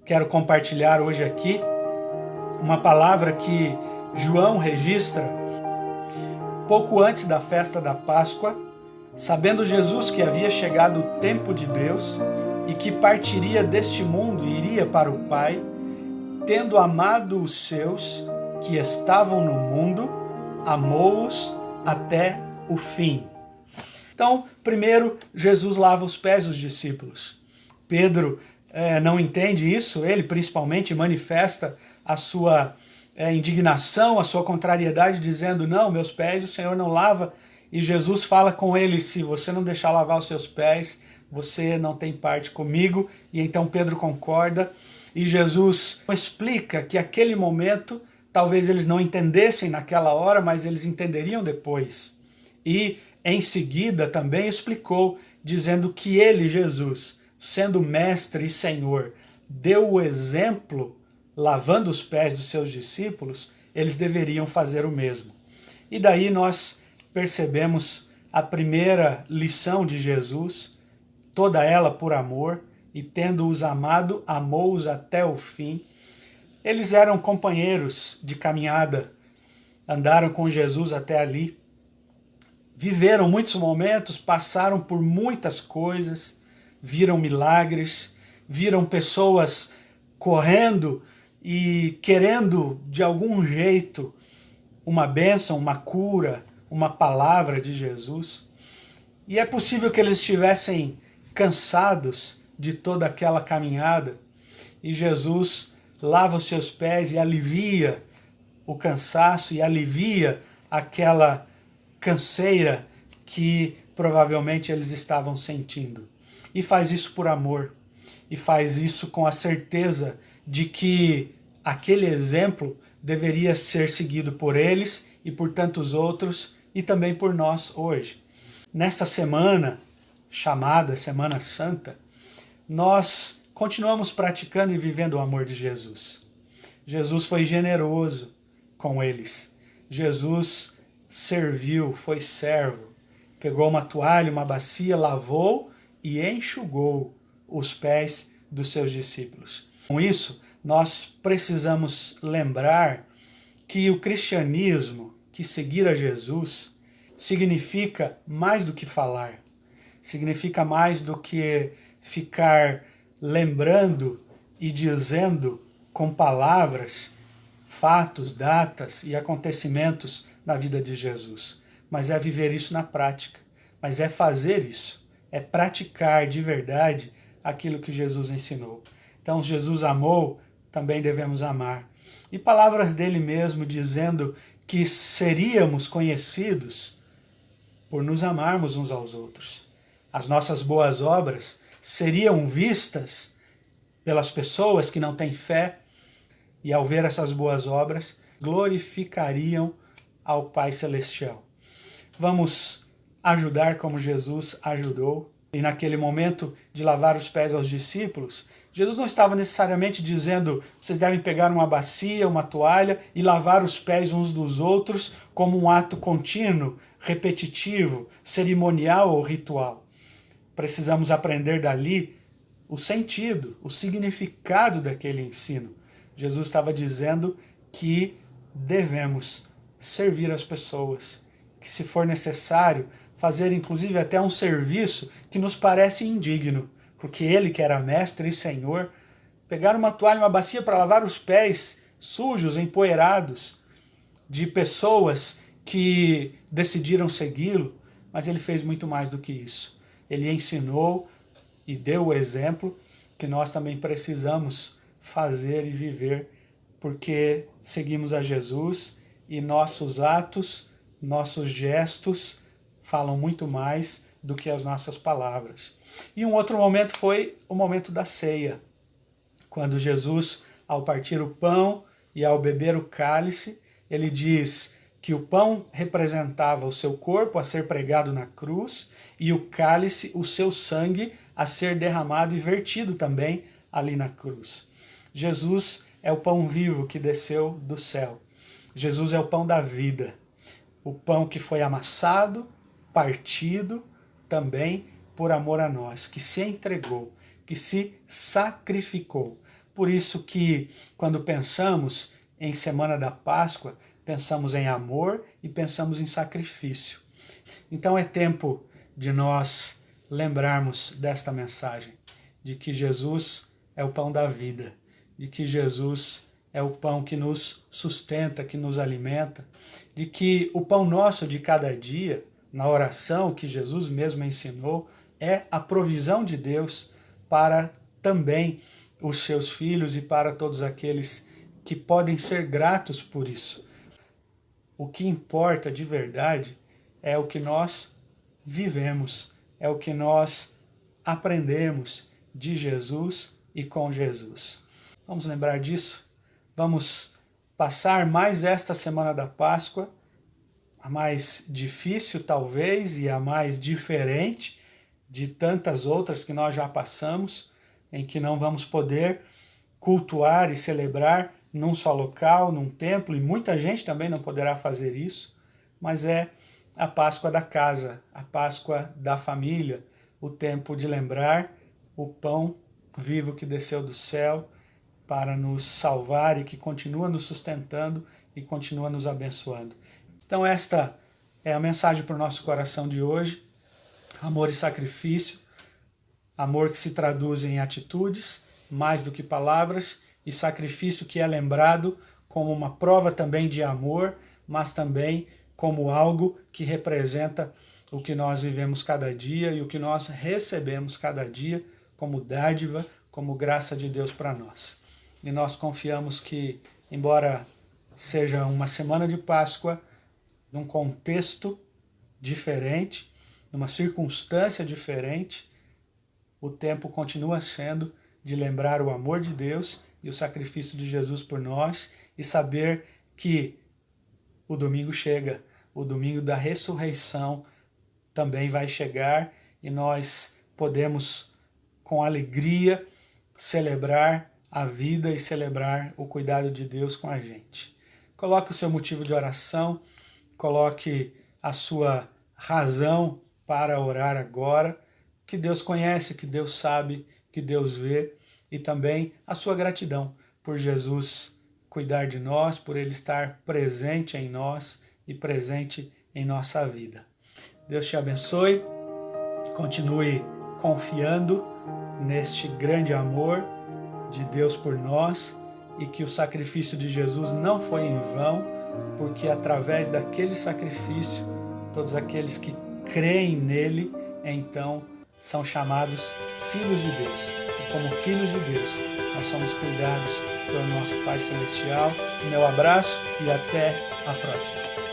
quero compartilhar hoje aqui uma palavra que João registra pouco antes da festa da Páscoa, sabendo Jesus que havia chegado o tempo de Deus e que partiria deste mundo e iria para o Pai, tendo amado os seus que estavam no mundo, amou-os até o fim. Então, primeiro, Jesus lava os pés dos discípulos. Pedro não entende isso, ele principalmente manifesta a sua indignação, a sua contrariedade, dizendo, não, meus pés o Senhor não lava. E Jesus fala com ele, se você não deixar lavar os seus pés, você não tem parte comigo. E então Pedro concorda. E Jesus explica que aquele momento, talvez eles não entendessem naquela hora, mas eles entenderiam depois. E em seguida também explicou, dizendo que ele, Jesus, sendo mestre e Senhor, deu o exemplo, lavando os pés dos seus discípulos, eles deveriam fazer o mesmo. E daí nós percebemos a primeira lição de Jesus, toda ela por amor, e tendo-os amado, amou-os até o fim. Eles eram companheiros de caminhada, andaram com Jesus até ali, viveram muitos momentos, passaram por muitas coisas, viram milagres, viram pessoas correndo e querendo de algum jeito uma bênção, uma cura, uma palavra de Jesus. E é possível que eles estivessem cansados de toda aquela caminhada e Jesus lava os seus pés e alivia o cansaço e alivia aquela canseira que provavelmente eles estavam sentindo. E faz isso por amor, e faz isso com a certeza de que aquele exemplo deveria ser seguido por eles e por tantos outros e também por nós hoje. Nesta semana, chamada Semana Santa, nós continuamos praticando e vivendo o amor de Jesus. Jesus foi generoso com eles. Jesus serviu, foi servo, pegou uma toalha, uma bacia, lavou e enxugou os pés dos seus discípulos. Com isso, nós precisamos lembrar que o cristianismo, que seguir a Jesus, significa mais do que falar, significa mais do que ficar lembrando e dizendo com palavras, fatos, datas e acontecimentos na vida de Jesus, mas é viver isso na prática, mas é fazer isso, é praticar de verdade aquilo que Jesus ensinou. Então, Jesus amou, também devemos amar. E palavras dele mesmo dizendo que seríamos conhecidos por nos amarmos uns aos outros. As nossas boas obras seriam vistas pelas pessoas que não têm fé e ao ver essas boas obras, glorificariam ao Pai Celestial. Vamos ajudar como Jesus ajudou. E naquele momento de lavar os pés aos discípulos, Jesus não estava necessariamente dizendo vocês devem pegar uma bacia, uma toalha e lavar os pés uns dos outros como um ato contínuo, repetitivo, cerimonial ou ritual. Precisamos aprender dali o sentido, o significado daquele ensino. Jesus estava dizendo que devemos servir as pessoas, que se for necessário, fazer inclusive até um serviço que nos parece indigno, porque ele que era mestre e Senhor, pegar uma toalha e uma bacia para lavar os pés sujos, empoeirados, de pessoas que decidiram segui-lo, mas ele fez muito mais do que isso. Ele ensinou e deu o exemplo que nós também precisamos fazer e viver, porque seguimos a Jesus e nossos atos, nossos gestos falam muito mais do que as nossas palavras. E um outro momento foi o momento da ceia, quando Jesus, ao partir o pão e ao beber o cálice, ele diz que o pão representava o seu corpo a ser pregado na cruz e o cálice, o seu sangue a ser derramado e vertido também ali na cruz. Jesus é o pão vivo que desceu do céu. Jesus é o pão da vida, o pão que foi amassado, partido também por amor a nós, que se entregou, que se sacrificou. Por isso que quando pensamos em Semana da Páscoa, pensamos em amor e pensamos em sacrifício. Então é tempo de nós lembrarmos desta mensagem, de que Jesus é o pão da vida, de que Jesus é o pão que nos sustenta, que nos alimenta, de que o pão nosso de cada dia, na oração que Jesus mesmo ensinou, é a provisão de Deus para também os seus filhos e para todos aqueles que podem ser gratos por isso. O que importa de verdade é o que nós vivemos, é o que nós aprendemos de Jesus e com Jesus. Vamos lembrar disso? Vamos passar mais esta semana da Páscoa, a mais difícil talvez e a mais diferente de tantas outras que nós já passamos, em que não vamos poder cultuar e celebrar num só local, num templo, e muita gente também não poderá fazer isso, mas é a Páscoa da casa, a Páscoa da família, o tempo de lembrar o pão vivo que desceu do céu para nos salvar e que continua nos sustentando e continua nos abençoando. Então esta é a mensagem para o nosso coração de hoje, amor e sacrifício, amor que se traduz em atitudes, mais do que palavras, e sacrifício que é lembrado como uma prova também de amor, mas também como algo que representa o que nós vivemos cada dia e o que nós recebemos cada dia como dádiva, como graça de Deus para nós. E nós confiamos que, embora seja uma semana de Páscoa, num contexto diferente, numa circunstância diferente, o tempo continua sendo de lembrar o amor de Deus e o sacrifício de Jesus por nós e saber que o domingo chega, o domingo da ressurreição também vai chegar e nós podemos, com alegria, celebrar a vida e celebrar o cuidado de Deus com a gente. Coloque o seu motivo de oração, coloque a sua razão para orar agora, que Deus conhece, que Deus sabe, que Deus vê, e também a sua gratidão por Jesus cuidar de nós, por Ele estar presente em nós e presente em nossa vida. Deus te abençoe, continue confiando neste grande amor de Deus por nós e que o sacrifício de Jesus não foi em vão, porque através daquele sacrifício, todos aqueles que creem nele, então são chamados filhos de Deus. E como filhos de Deus, nós somos cuidados pelo nosso Pai Celestial. Meu abraço e até a próxima.